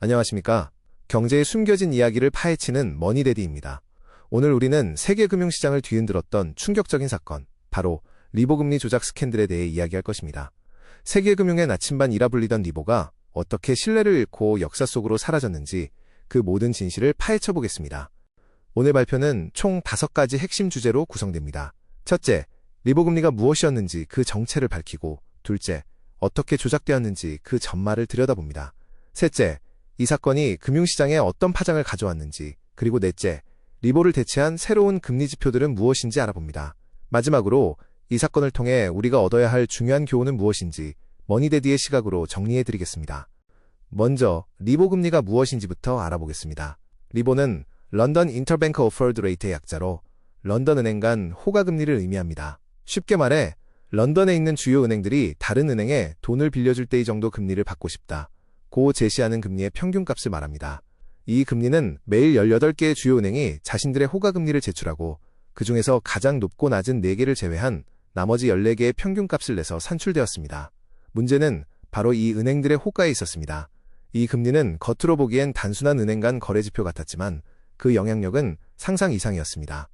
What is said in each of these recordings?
안녕하십니까? 경제의 숨겨진 이야기를 파헤치는 머니데디입니다. 오늘 우리는 세계 금융시장을 뒤흔들었던 충격적인 사건, 바로 리보 금리 조작 스캔들에 대해 이야기할 것입니다. 세계 금융의 나침반이라 불리던 리보가 어떻게 신뢰를 잃고 역사 속으로 사라졌는지 그 모든 진실을 파헤쳐 보겠습니다. 오늘 발표는 총 5가지 핵심 주제로 구성됩니다. 첫째, 리보 금리가 무엇이었는지 그 정체를 밝히고, 둘째, 어떻게 조작되었는지 그 전말을 들여다봅니다. 셋째, 이 사건이 금융시장에 어떤 파장을 가져왔는지, 그리고 넷째, 리보를 대체한 새로운 금리 지표들은 무엇인지 알아봅니다. 마지막으로 이 사건을 통해 우리가 얻어야 할 중요한 교훈은 무엇인지 머니데디의 시각으로 정리해드리겠습니다. 먼저 리보 금리가 무엇인지부터 알아보겠습니다. 리보는 런던 인터뱅크 오퍼드 레이트의 약자로 런던 은행 간 호가 금리를 의미합니다. 쉽게 말해 런던에 있는 주요 은행들이 다른 은행에 돈을 빌려줄 때 이 정도 금리를 받고 싶다 고 제시하는 금리의 평균값을 말합니다. 이 금리는 매일 18개의 주요 은행이 자신들의 호가 금리를 제출하고 그 중에서 가장 높고 낮은 4개를 제외한 나머지 14개의 평균값을 내서 산출되었습니다. 문제는 바로 이 은행들의 호가에 있었습니다. 이 금리는 겉으로 보기엔 단순한 은행 간 거래지표 같았지만 그 영향력은 상상 이상이었습니다.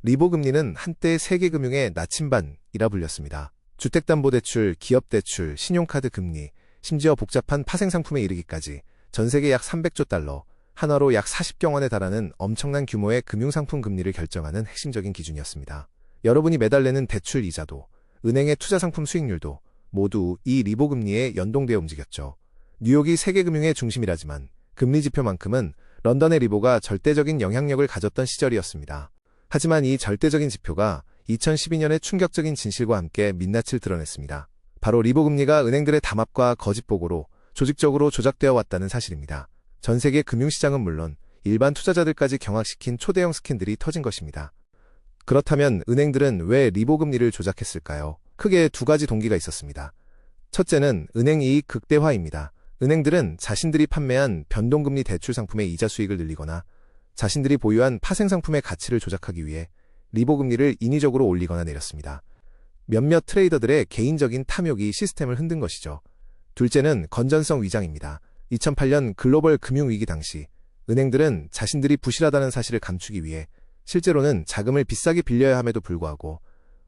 리보 금리는 한때 세계금융의 나침반이라 불렸습니다. 주택담보대출, 기업대출, 신용카드 금리, 심지어 복잡한 파생상품에 이르기까지 전세계 약 300조 달러, 한화로 약 40경 원에 달하는 엄청난 규모의 금융상품 금리를 결정하는 핵심적인 기준이었습니다. 여러분이 매달 내는 대출 이자도, 은행의 투자상품 수익률도 모두 이 리보 금리에 연동되어 움직였죠. 뉴욕이 세계금융의 중심이라지만 금리 지표만큼은 런던의 리보가 절대적인 영향력을 가졌던 시절이었습니다. 하지만 이 절대적인 지표가 2012년의 충격적인 진실과 함께 민낯을 드러냈습니다. 바로 리보 금리가 은행들의 담합과 거짓 보고로 조직적으로 조작되어 왔다는 사실입니다. 전 세계 금융시장은 물론 일반 투자자들까지 경악시킨 초대형 스캔들이 터진 것입니다. 그렇다면 은행들은 왜 리보 금리를 조작했을까요? 크게 2가지 동기가 있었습니다. 첫째는 은행 이익 극대화입니다. 은행들은 자신들이 판매한 변동금리 대출 상품의 이자 수익을 늘리거나 자신들이 보유한 파생상품의 가치를 조작하기 위해 리보 금리를 인위적으로 올리거나 내렸습니다. 몇몇 트레이더들의 개인적인 탐욕이 시스템을 흔든 것이죠. 둘째는 건전성 위장입니다. 2008년 글로벌 금융위기 당시 은행들은 자신들이 부실하다는 사실을 감추기 위해 실제로는 자금을 비싸게 빌려야 함에도 불구하고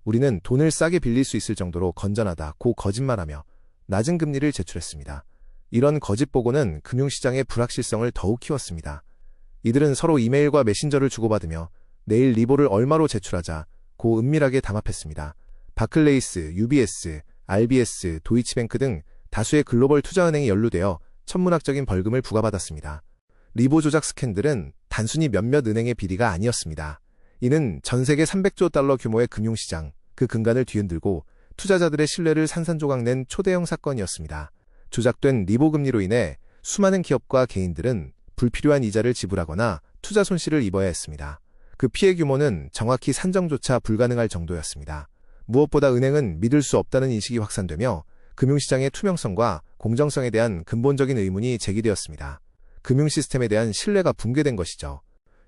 우리는 돈을 싸게 빌릴 수 있을 정도로 건전하다고 거짓말하며 낮은 금리를 제출했습니다. 이런 거짓 보고는 금융시장의 불확실성을 더욱 키웠습니다. 이들은 서로 이메일과 메신저를 주고받으며 내일 리보를 얼마로 제출하자고 은밀하게 담합했습니다. 바클레이스, UBS, RBS, 도이치뱅크 등 다수의 글로벌 투자은행이 연루되어 천문학적인 벌금을 부과받았습니다. 리보 조작 스캔들은 단순히 몇몇 은행의 비리가 아니었습니다. 이는 전 세계 300조 달러 규모의 금융시장, 그 근간을 뒤흔들고 투자자들의 신뢰를 산산조각낸 초대형 사건이었습니다. 조작된 리보 금리로 인해 수많은 기업과 개인들은 불필요한 이자를 지불하거나 투자 손실을 입어야 했습니다. 그 피해 규모는 정확히 산정조차 불가능할 정도였습니다. 무엇보다 은행은 믿을 수 없다는 인식이 확산되며 금융시장의 투명성과 공정성에 대한 근본적인 의문이 제기되었습니다. 금융 시스템에 대한 신뢰가 붕괴된 것이죠.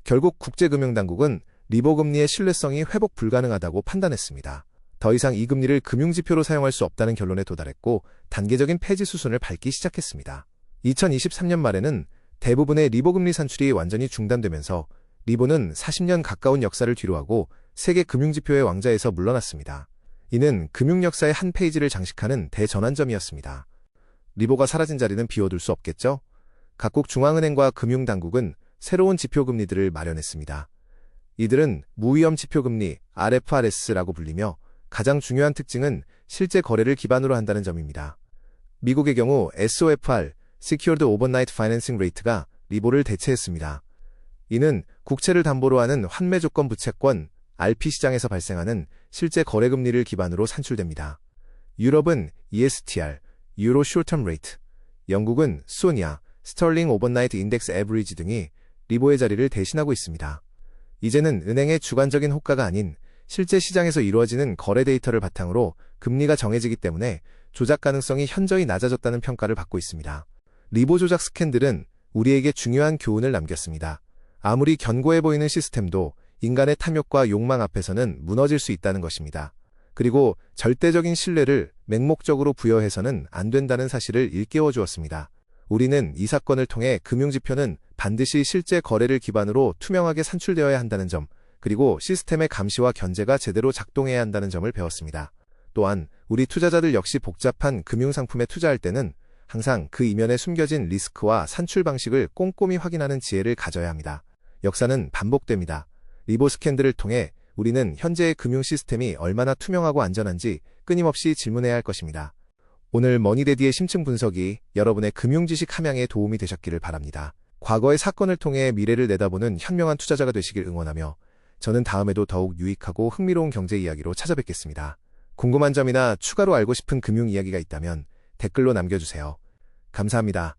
결국 국제금융당국은 리보 금리의 신뢰성이 회복 불가능하다고 판단했습니다. 더 이상 이 금리를 금융지표로 사용할 수 없다는 결론에 도달했고 단계적인 폐지 수순을 밟기 시작했습니다. 2023년 말에는 대부분의 리보 금리 산출이 완전히 중단되면서 리보는 40년 가까운 역사를 뒤로하고 세계 금융지표의 왕좌에서 물러났습니다. 이는 금융 역사의 한 페이지를 장식하는 대전환점이었습니다. 리보가 사라진 자리는 비워둘 수 없겠죠? 각국 중앙은행과 금융당국은 새로운 지표금리들을 마련했습니다. 이들은 무위험 지표금리 RFRS라고 불리며 가장 중요한 특징은 실제 거래를 기반으로 한다는 점입니다. 미국의 경우 SOFR, Secured Overnight Financing Rate가 리보를 대체했습니다. 이는 국채를 담보로 하는 환매 조건 부채권 RP 시장에서 발생하는 실제 거래 금리를 기반으로 산출됩니다. 유럽은 ESTR, Euro Short-Term Rate, 영국은 SONIA, Sterling Overnight Index Average 등이 리보의 자리를 대신하고 있습니다. 이제는 은행의 주관적인 호가가 아닌 실제 시장에서 이루어지는 거래 데이터를 바탕으로 금리가 정해지기 때문에 조작 가능성이 현저히 낮아졌다는 평가를 받고 있습니다. 리보 조작 스캔들은 우리에게 중요한 교훈을 남겼습니다. 아무리 견고해 보이는 시스템도 인간의 탐욕과 욕망 앞에서는 무너질 수 있다는 것입니다. 그리고 절대적인 신뢰를 맹목적으로 부여해서는 안 된다는 사실을 일깨워 주었습니다. 우리는 이 사건을 통해 금융지표는 반드시 실제 거래를 기반으로 투명하게 산출되어야 한다는 점, 그리고 시스템의 감시와 견제가 제대로 작동해야 한다는 점을 배웠습니다. 또한 우리 투자자들 역시 복잡한 금융상품에 투자할 때는 항상 그 이면에 숨겨진 리스크와 산출 방식을 꼼꼼히 확인하는 지혜를 가져야 합니다. 역사는 반복됩니다. 리보 스캔들을 통해 우리는 현재의 금융 시스템이 얼마나 투명하고 안전한지 끊임없이 질문해야 할 것입니다. 오늘 머니데디의 심층 분석이 여러분의 금융지식 함양에 도움이 되셨기를 바랍니다. 과거의 사건을 통해 미래를 내다보는 현명한 투자자가 되시길 응원하며 저는 다음에도 더욱 유익하고 흥미로운 경제 이야기로 찾아뵙겠습니다. 궁금한 점이나 추가로 알고 싶은 금융 이야기가 있다면 댓글로 남겨주세요. 감사합니다.